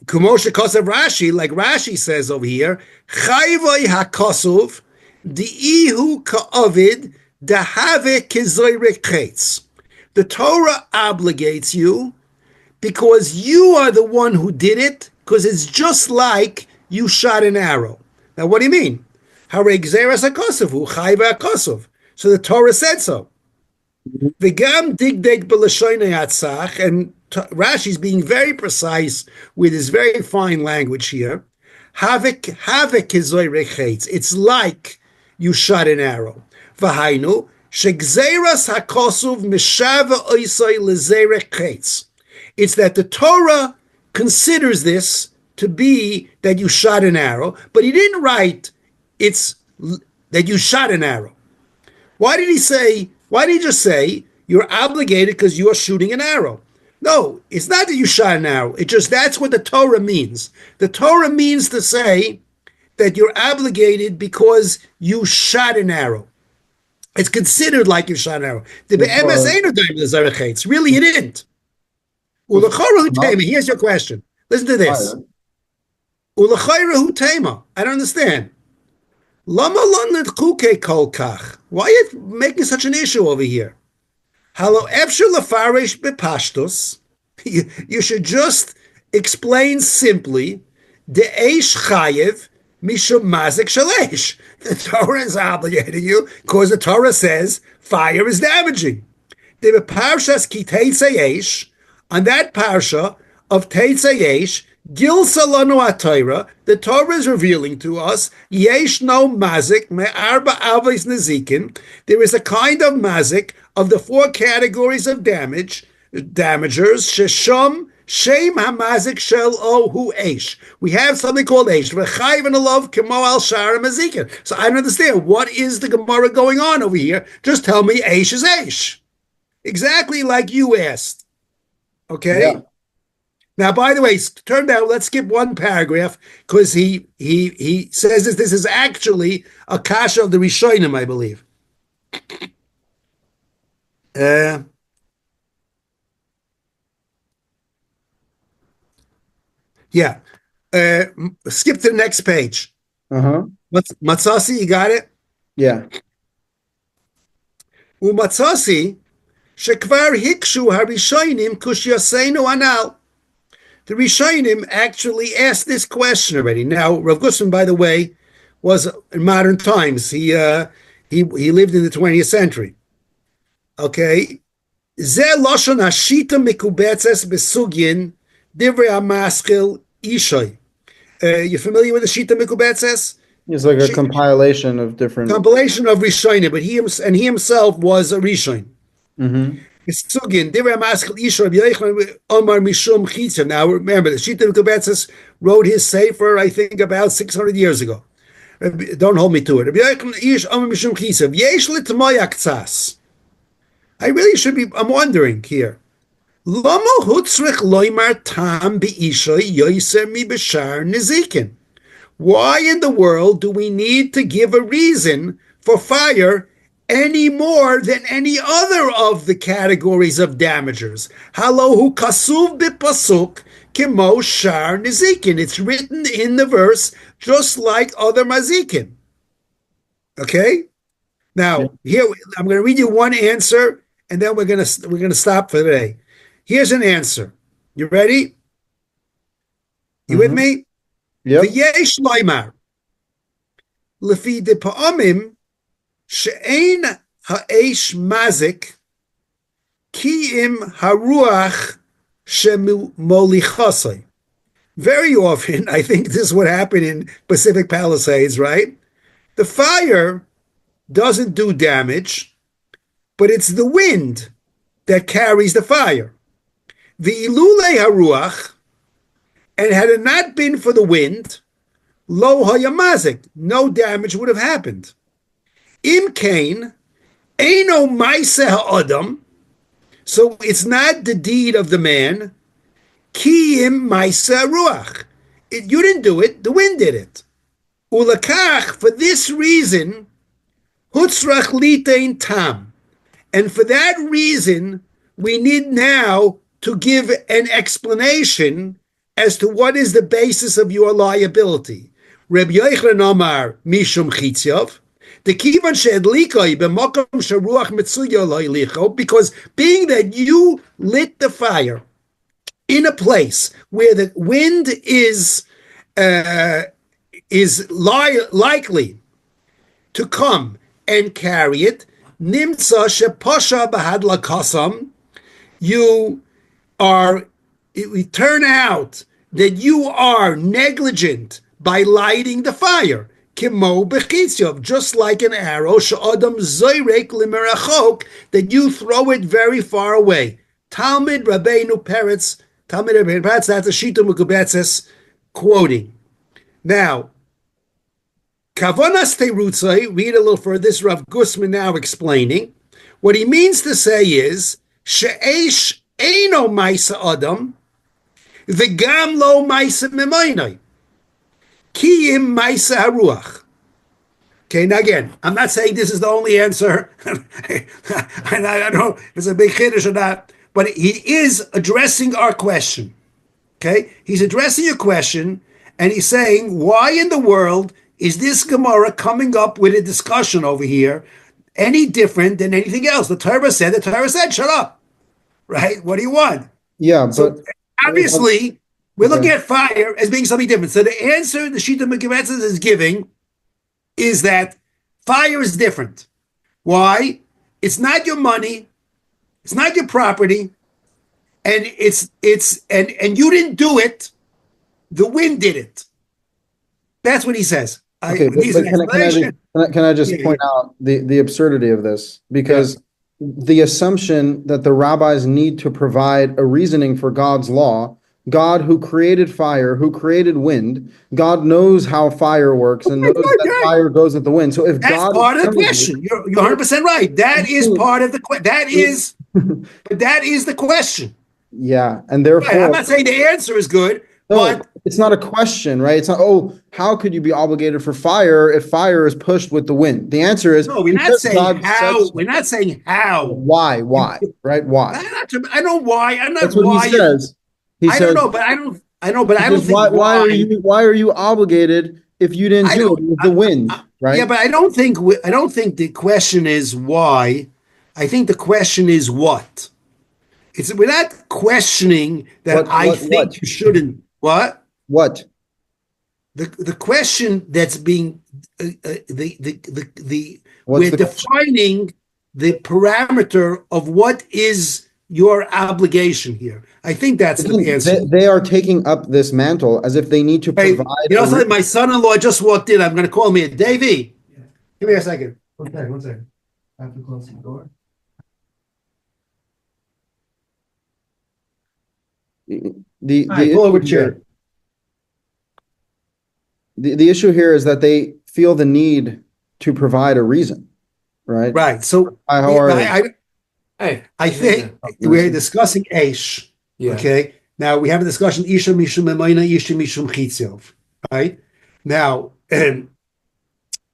Kumosha Kosav Rashi, like Rashi says over here, Chayvoi HaKosov, Di'ihu Ka'ovid, Dahave Kizoyrek Chetz. The Torah obligates you because you are the one who did it, because it's just like you shot an arrow. Now, what do you mean? Hare Gzeras HaKosov, Chayva HaKosov. So the Torah said so. V'gam digdeg b'lashoynei atzach, and Rashi's being very precise with his very fine language here. Havik kizoyrek chetz. It's like you shot an arrow. V'hainu shegzeras hakosov mishava oisay lezerek chetz. It's that the Torah considers this to be that you shot an arrow, but he didn't write it's that you shot an arrow. Why did he just say you're obligated because you're shooting an arrow? No, it's not that you shot an arrow. It just, that's what the Torah means. The Torah means to say that you're obligated because you shot an arrow. It's considered like you shot an arrow. Really, you didn't. Here's your question. Listen to this. I don't understand. Why are you making such an issue over here? You should just explain simply the eish chayev mishum mazik shalesh. The Torah is obligating you because the Torah says fire is damaging. The parshas ki teitzei eish, on that parsha of teitzei eish, Gil Salanu Atayra, the Torah is revealing to us, Yesh no mazik me arba avos nezikin. There is a kind of mazik of the four categories of damagers. Shesham shem hamazik shel ohu eish. We have something called eish. V'chayv and love kemo al shara mazikin. So I don't understand, what is the Gemara going on over here? Just tell me eish is eish, exactly like you asked. Okay. Yeah. Now, by the way, turned out, let's skip one paragraph because he says this is actually a kasha of the Rishonim, I believe. Skip to the next page. Matzasi, you got it? Yeah. Umatzasi shekvar hikshu harishonim kushyaseinu anal. The Rishonim actually asked this question already. Now, Rav Grossman, by the way, was in modern times. He lived in the 20th century. Okay. Ze loshon hashita mikubetzes besugyin divrei hamaskil ishay. You familiar with the shita mikubetzes? It's like a compilation of different... Compilation of Rishonim, but he himself was a Rishon. Mm-hmm. Now remember, the Shita Mikubetzes wrote his sefer, I think, about 600 years ago. Don't hold me to it. I really should be, I'm wondering here. Why in the world do we need to give a reason for fire any more than any other of the categories of damagers? Halohu kasuv b'pasuk kimo shar nizikin. It's written in the verse just like other mazikin. Okay? Now, here I'm going to read you one answer, and then we're going to stop for today. Here's an answer. You ready? You with me? Yep. V'yesh loymar lefi de pa'amim she'ein ha'esh mazik ki im haruach shemolichasai. Very often, I think this is what happened in Pacific Palisades, right? The fire doesn't do damage, but it's the wind that carries the fire. The ilule haruach, and had it not been for the wind, lo hayamazik, no damage would have happened. Im kain, eino maise ha'adam, so it's not the deed of the man. Ki im maise ruach, you didn't do it, the wind did it. Ulakach, for this reason, hutzrach litein tam, and for that reason, we need now to give an explanation as to what is the basis of your liability. Rabbi Yochanan Amar mishum chitzyav, the kivan she'edlikoi b'makom sheruach mitzuya lo ilicho, because being that you lit the fire in a place where the wind is likely to come and carry it, nimtza sheposha bahad lakasam, it turn out that you are negligent by lighting the fire. Kimo bechitzyav, just like an arrow, she'adam zoyrek limerachok, that you throw it very far away. Talmud Rabbeinu Peretz, that's a Shita Mekubetzes quoting. Now, Kavanas terutzai, read a little further. This is Rav Grossman now explaining. What he means to say is, she'esh eino maisa adam, v'gam lo maisa memoinai, ki im maisa haruach. Okay, now again, I'm not saying this is the only answer, and I don't know if it's a big chiddush or not, but he is addressing our question. Okay, he's addressing your question, and he's saying, why in the world is this Gemara coming up with a discussion over here any different than anything else? The Torah said, shut up, right? What do you want? Yeah, so but obviously, we're looking at fire as being something different. So the answer the Shita Mekivetzes is giving is that fire is different. Why? It's not your money, it's not your property, and and you didn't do it. The wind did it. That's what he says. Okay, can I just point out the absurdity of this? Because the assumption that the rabbis need to provide a reasoning for God's law, God who created fire, who created wind, God knows how fire works and knows that fire goes with the wind. So if that's God part of the question, you're 100% right. That is part of the question. That is the question. Yeah, and therefore I'm not saying the answer is good. But it's not a question, right? It's not, how could you be obligated for fire if fire is pushed with the wind? The answer is no, we're not saying how. We're not saying how. Why, right? Why? I know why. I'm not. That's what why he says. I don't know, but I don't think why are you obligated if you didn't do it with the wind, right? Yeah, but I don't think the question is why. I think the question is what. We're not questioning that I think you shouldn't. What? The question that's being we're defining the parameter of what is your obligation here. I think that's the answer. They are taking up this mantle as if they need to provide. You know something? My son-in-law just walked in. I'm going to call me. Davey, give me a second. Okay, one second. I have to close the door. The issue here is that they feel the need to provide a reason, right? Right. So I think we're discussing Eish. Yeah. Okay. Now we have a discussion Isha Mishum Emayna, Isha Mishum Chitzov. Right. Now,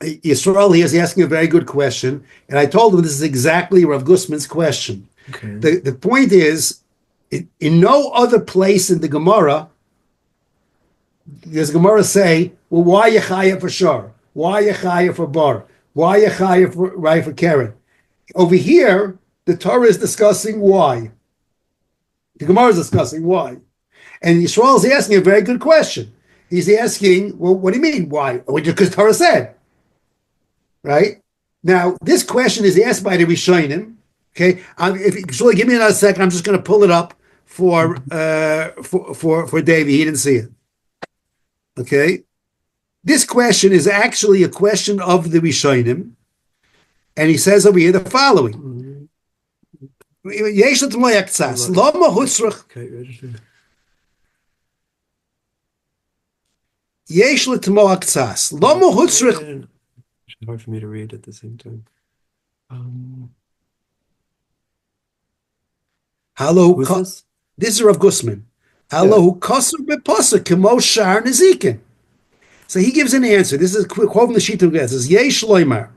Yisrael here is asking a very good question, and I told him this is exactly Rav Grossman's question. Okay. The point is, in no other place in the Gemara does Gemara say, well, why Yechaya for Shar? Why Yechaya for Bar? Why Yechaya for Karen? Over here, the Torah is discussing why. The Gemara is discussing why. And Yisrael is asking a very good question. He's asking, well, what do you mean, why? Because Torah said. Right? Now, this question is asked by the Rishonim. Okay, give me another second. I'm just going to pull it up for Davey. He didn't see it. Okay, this question is actually a question of the Rishonim, and he says over here the following: Yesh l'tmo yaktsas lama hutzrach. Yesh l'tmo yaktsas lama hutzrach. It's hard for me to read at the same time. Hello, this is Rav Grossman. Hello, kosher bepasuk kemo shar nezikin. So he gives an answer. This is a quick quote from the Shita Mekivetzes. It says, Yesh loymar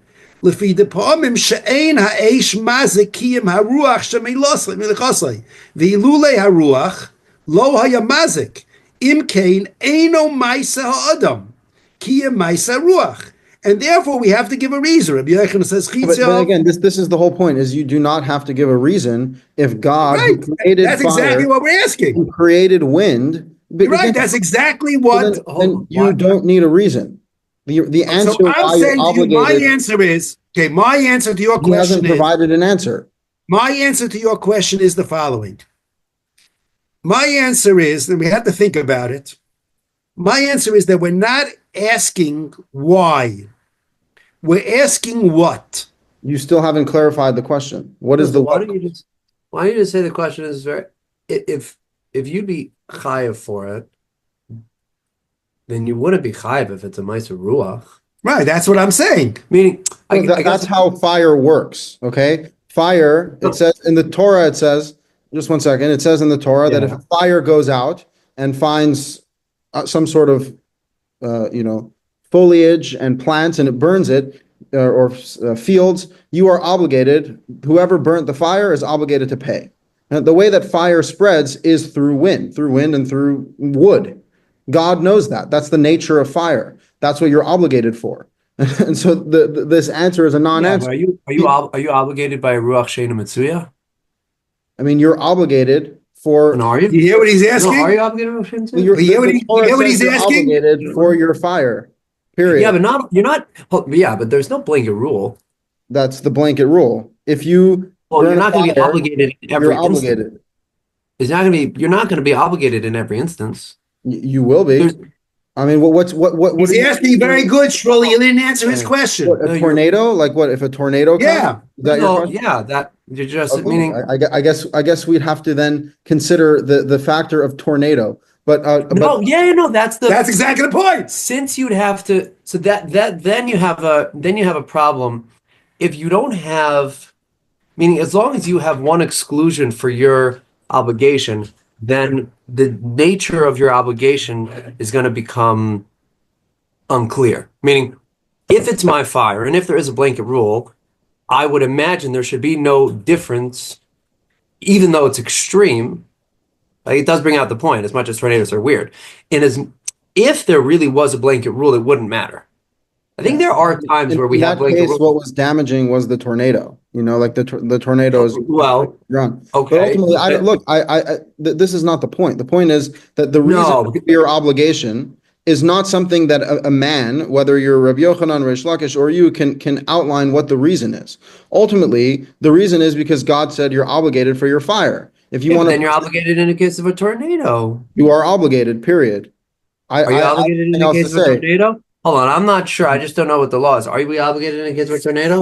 lefi depamim she'ein ha'esh mazik kiyim haruach shemeilasay milachasay v'ilulei haruach lo haya mazik im kein eino ma'isa ha'adam kiyim ma'isa ruach. And therefore, we have to give a reason. Rabbi Yochanan says, but again, this is the whole point: is you do not have to give a reason if God who created that's fire, exactly what we're asking. Who created wind? Right. That's exactly what. Then you don't need a reason. The answer. So I'm saying to you, my answer is okay. My answer to your question hasn't provided an answer. My answer to your question is the following. My answer is, and we have to think about it. My answer is that we're not asking why. We're asking what. You still haven't clarified the question. What is the why don't you just say the question is very if you'd be chayav for it, then you wouldn't be chayav if it's a ma'aser ruach. Right, that's what I'm saying. Meaning, I That's guess how fire works, okay? Fire, it says in the Torah, it says, just one second, it says in the Torah that if Yeah. a fire goes out and finds some sort of, foliage and plants and it burns it, or fields, you are obligated, whoever burnt the fire is obligated to pay. And the way that fire spreads is through wind and through wood. God knows that. That's the nature of fire. That's what you're obligated for. And so this answer is a yeah, non-answer. but are you obligated by Ruach Sheina Mitsuya? I mean, you're obligated for. And are you? You hear what he's No, asking? are you obligated by Ruach Sheina Mitsuya? You're, You hear what the he- Torah you hear what says he's you're asking? obligated for your fire. Period. Yeah, but yeah, but there's no blanket rule. That's the blanket rule. If you Well, burn you're a not going to be fire, obligated in you're every instance. obligated. You're not going to be obligated in every instance. You will be. There's, I mean, what He's are you- asking very good, Shirley. You didn't answer his question. What, No, a you're- tornado? Like what? If a tornado comes? Yeah. Is that your no, question? yeah, that you're just Okay. meaning. I guess we'd have to then consider the factor of tornado. But No, yeah, no, that's Exactly the point. since you'd have to. So that then you have a problem if you don't have, meaning as long as you have one exclusion for your obligation, then the nature of your obligation is going to become unclear. Meaning, if it's my fire and if there is a blanket rule, I would imagine there should be no difference, even though it's extreme. Like, it does bring out the point, as much as tornadoes are weird. And if there really was a blanket rule, it wouldn't matter. I think there are times where we in have that blanket case, rules. what was damaging was the tornado. Like the tornado is Well, ground. okay. But ultimately, this is not the point. The point is that the reason No. for your obligation is not something that a man, whether you're Rabbi Yochanan, Reish, Lakish, or you, can outline what the reason is. Ultimately, the reason is because God said you're obligated for your fire. If you yeah, want but to, then you're obligated in the case of a tornado. you are obligated. Period. Are you obligated in the else case to of a say. tornado? Hold on, I'm not sure. I just don't know what the law is. Are we obligated in the case of a tornado?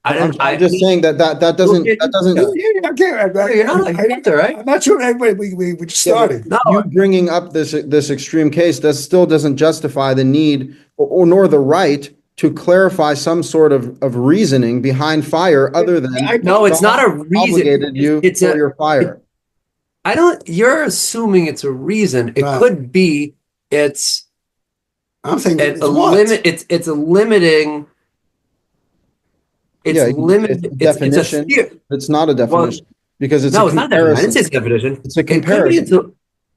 I'm just saying that doesn't. You're not like Hitler, right? I'm not sure. We just started. No, You bringing up this extreme case still doesn't justify the need or nor the right to clarify some sort of reasoning behind fire other than no, it's not a God reason. obligated you It's for a- your fire. You're assuming it's a reason. It Right. could be it's I'm saying it's it's a what? limit. It's a limiting. It's Yeah, limited. it's a definition. It's not a definition because it's No, a it's not that. I didn't say comparison. it's a definition. It's a It could be comparison.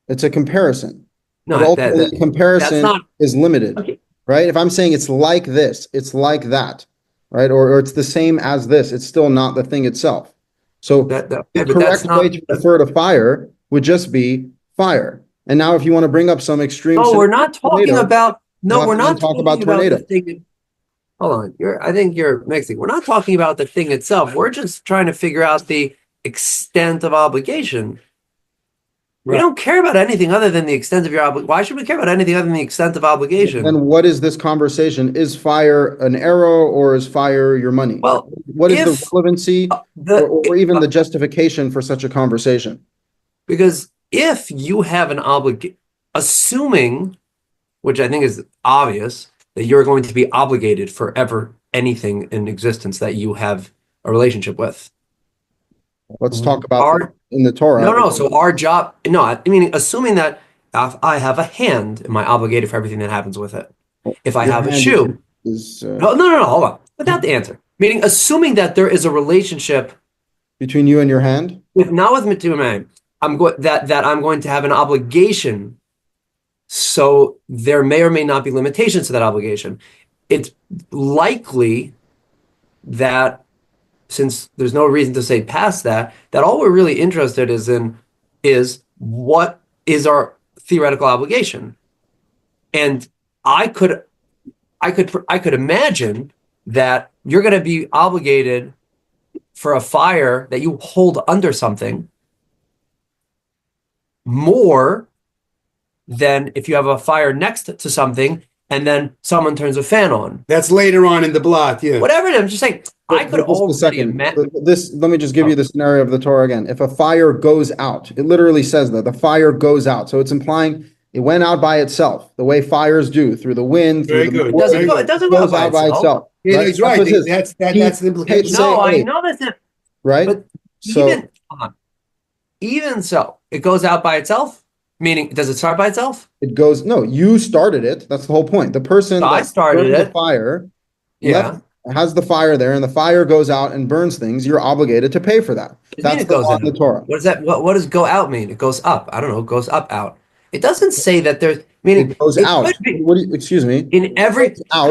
It's a comparison. No, But ultimately, comparison that's not- is limited, Okay. right? If I'm saying it's like this, it's like that, right? Or it's the same as this, it's still not the thing itself. So yeah, the but that's correct not. way to refer to fire would just be fire. And now if you want to bring up some extreme No, we're not talking tornado, about. No, we'll we're have to not then talk talking about about tornado. the thing. Hold on, I think you're mixing. We're not talking about the thing itself. We're just trying to figure out the extent of obligation. We Right. don't care about anything other than the extent of your obligation. Why should we care about anything other than the extent of obligation? then what is this conversation? Is fire an arrow or is fire your money? Well, What is if the relevancy or even the justification for such a conversation? because if you have an obligation, assuming, which I think is obvious, that you're going to be obligated forever anything in existence that you have a relationship with. Let's talk about Our- in the Torah. No. So our job, no, I mean, assuming that if I have a hand, am I obligated for everything that happens with it? If I Your have a hand shoe, is no, hold on. Without the answer, meaning assuming that there is a relationship between you and your hand. with not with Mitumai, I'm going that I'm going to have an obligation. So there may or may not be limitations to that obligation. It's likely that since there's no reason to say past that all we're really interested is what is our theoretical obligation. And I could imagine that you're going to be obligated for a fire that you hold under something more than if you have a fire next to something and then someone turns a fan on. That's later on in the blot, yeah. Whatever it is, I'm just saying, I could Just a already second. imagine. Let me just give you the scenario of the Torah again. If a fire goes out, it literally says that the fire goes out. So it's implying It went out by itself, the way fires do, through the wind, through Very the good. wood. It doesn't go goes out by itself. Yeah, right? he's right. That's what it is. That's the implication. Say, No, I hey, know that's it. right? But So even even so, it goes out by itself. Meaning, does it start by itself? it goes, no, you started it. That's the whole point. The person So I that started burned the it. fire Yeah. has the fire there, and the fire goes out and burns things. You're obligated to pay for that. What do you mean That's it the goes law out? in the Torah. What does that? What does go out mean? It goes up. I don't know. It goes up, out. It doesn't say that there's. Meaning It goes it out. could be What do you, excuse me? in every Out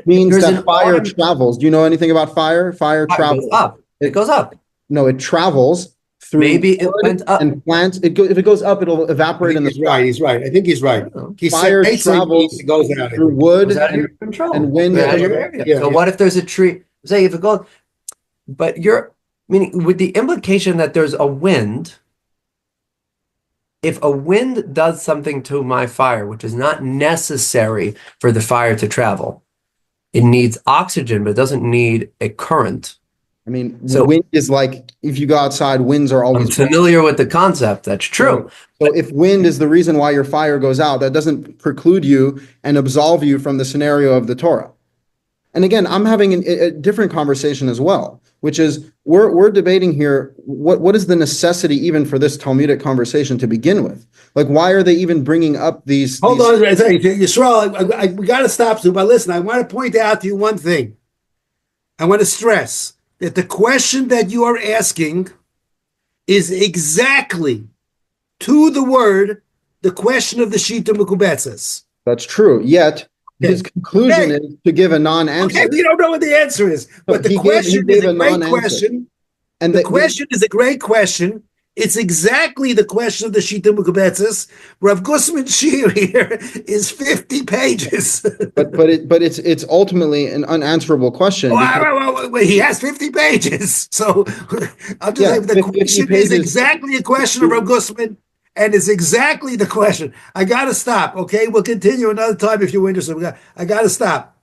means there's that an fire autom- travels. Do you know anything about fire? Fire It goes travels. up. It goes up. No, it travels through Maybe it wood went up. and plants. If it goes up, it'll I evaporate think in the he's right. sky. He's right. I think he's right. He Fire says travels it goes out. through It wood goes out of your control. and wind. Out of your area. Yeah, So yeah. what if there's a tree? Say if it goes, but you're meaning with the implication that there's a wind. If a wind does something to my fire, which is not necessary for the fire to travel, it needs oxygen, but it doesn't need a current. I mean, So- wind is like, if you go outside, winds are I'm always. familiar with the concept. That's true. So if wind is the reason why your fire goes out, that doesn't preclude you and absolve you from the scenario of the Torah. And again, I'm having a different conversation as well, which is we're debating here what is the necessity even for this Talmudic conversation to begin with? Like, why are they even bringing up these? Hold on, Yisrael, we got to stop soon. But listen, I want to point out to you one thing. I want to stress that the question that you are asking is exactly, to the word, the question of the Shita Mekubetzes. That's true. Yet his conclusion is to give a non-answer. Okay, you don't know what the answer is, but the he gave question is a a great non-answer. question. And The question is a great question. It's exactly the question of the Shita Mekubetzes. Rav Grossman Shir here is 50 pages. but it's ultimately an unanswerable question. because- Well, he has 50 pages. So I'm just Yeah, saying the 50 question is pages. exactly a question of Rav Grossman, and it's exactly the question. I got to stop, okay? We'll continue another time if you're interested. I got to stop.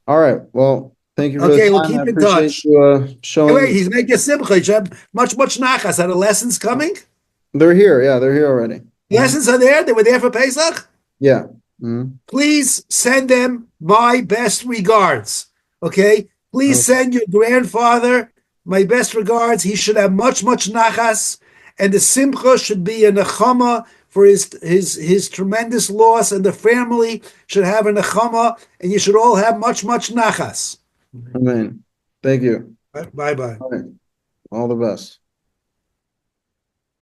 All right. Well, thank you for Okay, the we'll time. keep I in appreciate touch. you showing. Wait, he's making simcha. Much nachas. Are the lessons coming? They're here. Yeah, they're here already. Lessons are there. They were there for Pesach. Yeah. Mhm. Please send them my best regards. Okay? Please send your grandfather my best regards. He should have much nachas, and the simcha should be a nechama for his tremendous loss, and the family should have a nechama, and you should all have much nachas. Amen. Thank you. Bye bye. All right. All the best.